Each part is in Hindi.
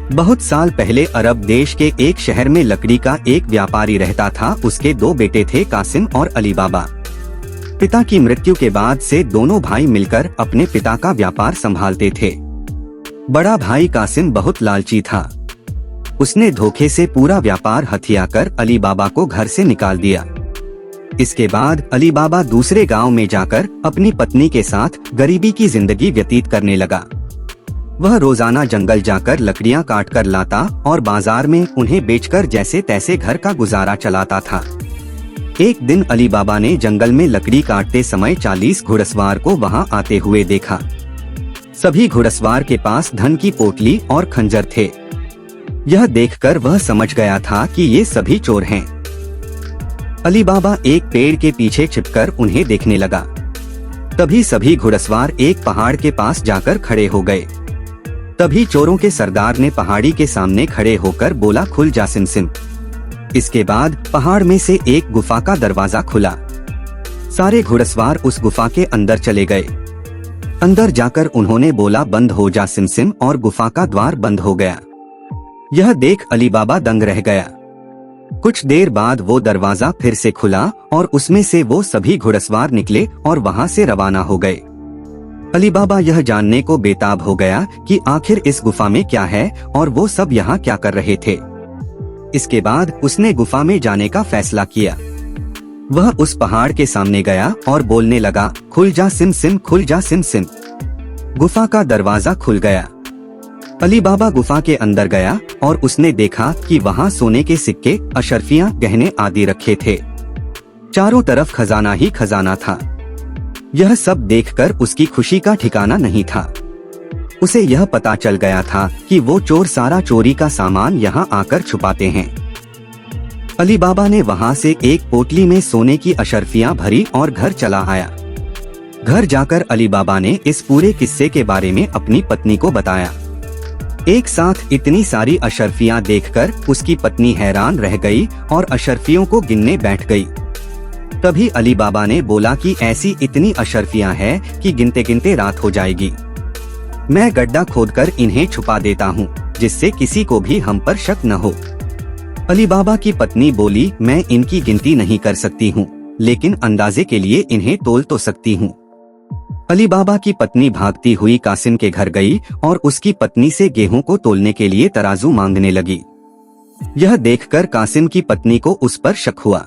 बहुत साल पहले अरब देश के एक शहर में लकड़ी का एक व्यापारी रहता था। उसके दो बेटे थे, कासिम और अली बाबा। पिता की मृत्यु के बाद से दोनों भाई मिलकर अपने पिता का व्यापार संभालते थे। बड़ा भाई कासिम बहुत लालची था। उसने धोखे से पूरा व्यापार हथियाकर अली बाबा को घर से निकाल दिया। इसके बाद अली बाबा दूसरे गांव में जाकर अपनी पत्नी के साथ गरीबी की जिंदगी व्यतीत करने लगा। वह रोजाना जंगल जाकर लकड़ियां काट कर लाता और बाजार में उन्हें बेचकर जैसे तैसे घर का गुजारा चलाता था। एक दिन अली बाबा ने जंगल में लकड़ी काटते समय 40 घुड़सवार को वहां आते हुए देखा। सभी घुड़सवार के पास धन की पोटली और खंजर थे। यह देखकर वह समझ गया था कि ये सभी चोर हैं। अली बाबा एक पेड़ के पीछे छिपकर उन्हें देखने लगा। तभी सभी घुड़सवार एक पहाड़ के पास जाकर खड़े हो गए। तभी चोरों के सरदार ने पहाड़ी के सामने खड़े होकर बोला, खुल जा सिमसिम। इसके बाद पहाड़ में से एक गुफा का दरवाजा खुला। सारे घुड़सवार उस गुफा के अंदर चले गए। अंदर जाकर उन्होंने बोला, बंद हो जा सिमसिम, और गुफा का द्वार बंद हो गया। यह देख अली बाबा दंग रह गया। कुछ देर बाद वो दरवाजा फिर से खुला और उसमें से वो सभी घुड़सवार निकले और वहां से रवाना हो गए। अली बाबा यह जानने को बेताब हो गया कि आखिर इस गुफा में क्या है और वो सब यहाँ क्या कर रहे थे। इसके बाद उसने गुफा में जाने का फैसला किया। वह उस पहाड़ के सामने गया और बोलने लगा, खुल जा सिमसिम, खुल जा सिमसिम। गुफा का दरवाजा खुल गया। अली बाबा गुफा के अंदर गया और उसने देखा कि वहाँ सोने के सिक्के, अशर्फियाँ, गहने आदि रखे थे। चारों तरफ खजाना ही खजाना था। यह सब देखकर उसकी खुशी का ठिकाना नहीं था। उसे यह पता चल गया था कि वो चोर सारा चोरी का सामान यहाँ आकर छुपाते हैं। अली बाबा ने वहाँ से एक पोटली में सोने की अशर्फियाँ भरी और घर चला आया। घर जाकर अली बाबा ने इस पूरे किस्से के बारे में अपनी पत्नी को बताया। एक साथ इतनी सारी अशर्फियाँ देखकर उसकी पत्नी हैरान रह गई और अशर्फियों को गिनने बैठ गई। तभी अली बाबा ने बोला कि ऐसी इतनी अशर्फियाँ हैं कि गिनते गिनते रात हो जाएगी। मैं गड्ढा खोदकर इन्हें छुपा देता हूँ, जिससे किसी को भी हम पर शक न हो। अली बाबा की पत्नी बोली, मैं इनकी गिनती नहीं कर सकती हूँ, लेकिन अंदाजे के लिए इन्हें तोल तो सकती हूँ। अली बाबा की पत्नी भागती हुई कासिम के घर गई और उसकी पत्नी से गेहूं को तोलने के लिए तराजू मांगने लगी। यह देखकर कासिम की पत्नी को उस पर शक हुआ।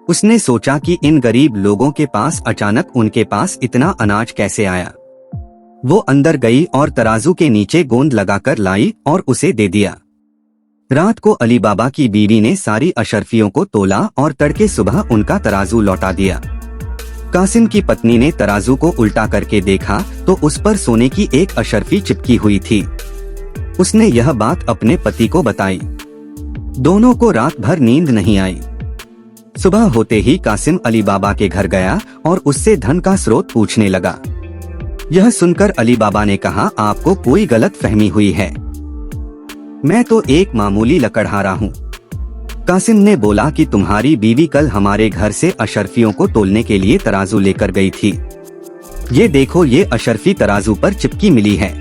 उसने सोचा कि इन गरीब लोगों के पास अचानक उनके पास इतना अनाज कैसे आया। वो अंदर गई और तराजू के नीचे गोंद लगाकर लाई और उसे दे दिया। रात को अली बाबा की बीवी ने सारी अशर्फियों को तोला और तड़के सुबह उनका तराजू लौटा दिया। कासिम की पत्नी ने तराजू को उल्टा करके देखा तो उस पर सोने की एक अशर्फी चिपकी हुई थी। उसने यह बात अपने पति को बताई। दोनों को रात भर नींद नहीं आई। सुबह होते ही कासिम अली बाबा के घर गया और उससे धन का स्रोत पूछने लगा। यह सुनकर अली बाबा ने कहा, आपको कोई गलत फहमी हुई है। मैं तो एक मामूली लकड़हारा हूँ। कासिम ने बोला कि तुम्हारी बीवी कल हमारे घर से अशर्फियों को तोलने के लिए तराजू लेकर गई थी। ये देखो, ये अशर्फी तराजू पर चिपकी मिली है।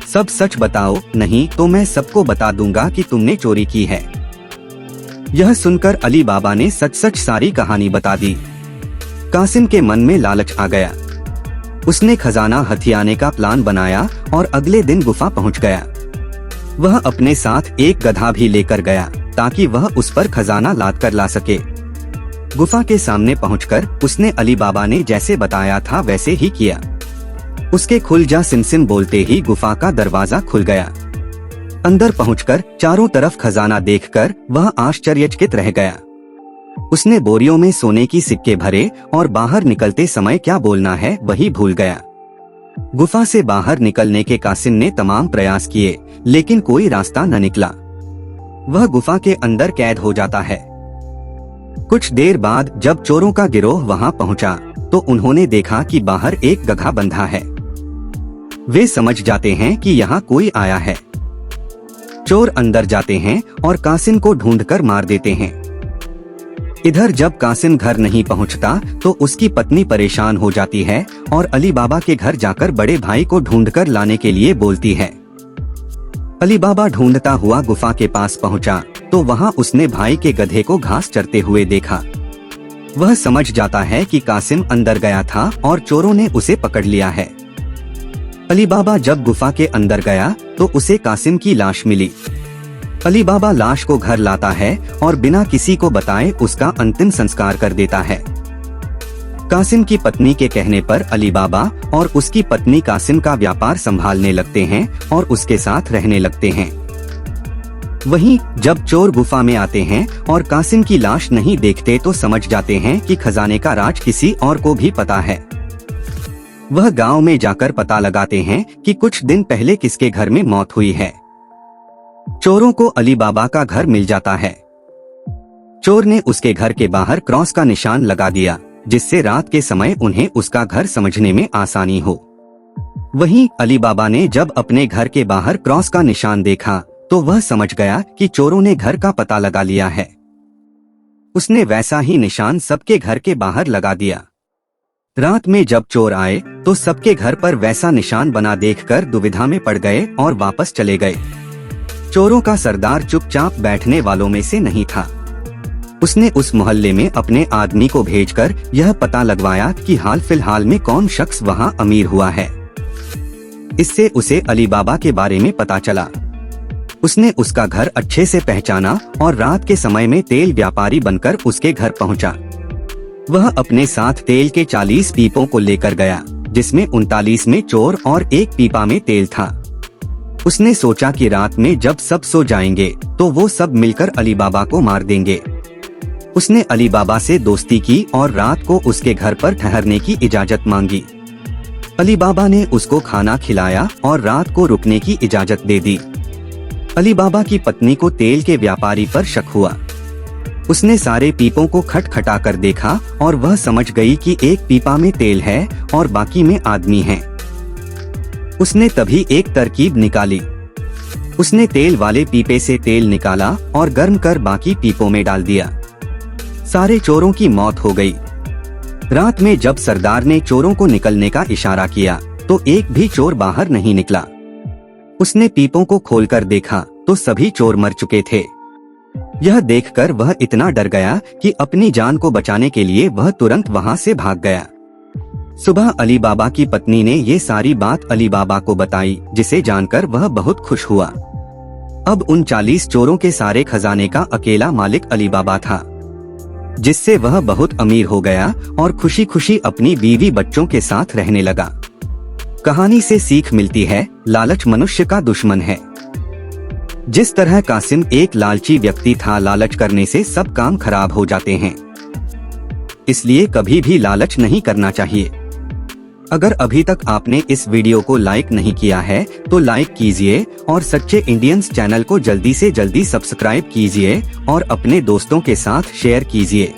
सब सच बताओ, नहीं तो मैं सबको बता दूंगा कि तुमने चोरी की है। यह सुनकर अली बाबा ने सच सच सारी कहानी बता दी। कासिम के मन में लालच आ गया। उसने खजाना हथियाने का प्लान बनाया और अगले दिन गुफा पहुंच गया। वह अपने साथ एक गधा भी लेकर गया ताकि वह उस पर खजाना लाद कर ला सके। गुफा के सामने पहुंचकर उसने अली बाबा ने जैसे बताया था वैसे ही किया। उसके खुल जा सिमसिम बोलते ही गुफा का दरवाजा खुल गया। अंदर पहुंचकर चारों तरफ खजाना देखकर वह आश्चर्यचकित रह गया। उसने बोरियों में सोने की सिक्के भरे और बाहर निकलते समय क्या बोलना है वही भूल गया। गुफा से बाहर निकलने के कासिम ने तमाम प्रयास किए, लेकिन कोई रास्ता न निकला। वह गुफा के अंदर कैद हो जाता है। कुछ देर बाद जब चोरों का गिरोह वहां पहुंचा तो उन्होंने देखा कि बाहर एक गधा बंधा है। वे समझ जाते हैं कि यहाँ कोई आया है। चोर अंदर जाते हैं और कासिम को ढूंढकर मार देते हैं। इधर जब कासिम घर नहीं पहुंचता तो उसकी पत्नी परेशान हो जाती है और अली बाबा के घर जाकर बड़े भाई को ढूंढकर लाने के लिए बोलती है। अली बाबा ढूंढता हुआ गुफा के पास पहुंचा तो वहां उसने भाई के गधे को घास चरते हुए देखा। वह समझ जाता है कि कासिम अंदर गया था और चोरों ने उसे पकड़ लिया है। अली बाबा जब गुफा के अंदर गया तो उसे कासिम की लाश मिली। अली बाबा लाश को घर लाता है और बिना किसी को बताए उसका अंतिम संस्कार कर देता है। कासिम की पत्नी के कहने पर अली बाबा और उसकी पत्नी कासिम का व्यापार संभालने लगते हैं और उसके साथ रहने लगते हैं। वहीं जब चोर गुफा में आते हैं और कासिम की लाश नहीं देखते तो समझ जाते हैं कि खजाने का राज किसी और को भी पता है। वह गांव में जाकर पता लगाते हैं कि कुछ दिन पहले किसके घर में मौत हुई है। चोरों को अली बाबा का घर मिल जाता है। चोर ने उसके घर के बाहर क्रॉस का निशान लगा दिया, जिससे रात के समय उन्हें उसका घर समझने में आसानी हो। वहीं अली बाबा ने जब अपने घर के बाहर क्रॉस का निशान देखा तो वह समझ गया कि चोरों ने घर का पता लगा लिया है। उसने वैसा ही निशान सबके घर के बाहर लगा दिया। रात में जब चोर आए तो सबके घर पर वैसा निशान बना देखकर दुविधा में पड़ गए और वापस चले गए। चोरों का सरदार चुपचाप बैठने वालों में से नहीं था। उसने उस मोहल्ले में अपने आदमी को भेजकर यह पता लगवाया कि हाल फिलहाल में कौन शख्स वहां अमीर हुआ है। इससे उसे अली बाबा के बारे में पता चला। उसने उसका घर अच्छे से पहचाना और रात के समय में तेल व्यापारी बनकर उसके घर पहुंचा। वह अपने साथ तेल के 40 पीपों को लेकर गया, जिसमें 39 में चोर और एक पीपा में तेल था। उसने सोचा कि रात में जब सब सो जाएंगे तो वो सब मिलकर अली बाबा को मार देंगे। उसने अली बाबा से दोस्ती की और रात को उसके घर पर ठहरने की इजाजत मांगी। अली बाबा ने उसको खाना खिलाया और रात को रुकने की इजाजत दे दी। अली बाबा की पत्नी को तेल के व्यापारी पर शक हुआ। उसने सारे पीपों को खटखटा कर देखा और वह समझ गई कि एक पीपा में तेल है और बाकी में आदमी हैं। उसने तभी एक तरकीब निकाली। उसने तेल वाले पीपे से तेल निकाला और गर्म कर बाकी पीपों में डाल दिया। सारे चोरों की मौत हो गई। रात में जब सरदार ने चोरों को निकलने का इशारा किया तो एक भी चोर बाहर नहीं निकला। उसने पीपों को खोलकर देखा तो सभी चोर मर चुके थे। यह देखकर वह इतना डर गया कि अपनी जान को बचाने के लिए वह तुरंत वहां से भाग गया। सुबह अली बाबा की पत्नी ने ये सारी बात अली बाबा को बताई, जिसे जानकर वह बहुत खुश हुआ। अब उन 40 चोरों के सारे खजाने का अकेला मालिक अली बाबा था, जिससे वह बहुत अमीर हो गया और खुशी खुशी अपनी बीवी बच्चों के साथ रहने लगा। कहानी से सीख मिलती है, लालच मनुष्य का दुश्मन है। जिस तरह कासिम एक लालची व्यक्ति था, लालच करने से सब काम खराब हो जाते हैं। इसलिए कभी भी लालच नहीं करना चाहिए। अगर अभी तक आपने इस वीडियो को लाइक नहीं किया है तो लाइक कीजिए और सच्चे इंडियंस चैनल को जल्दी से जल्दी सब्सक्राइब कीजिए और अपने दोस्तों के साथ शेयर कीजिए।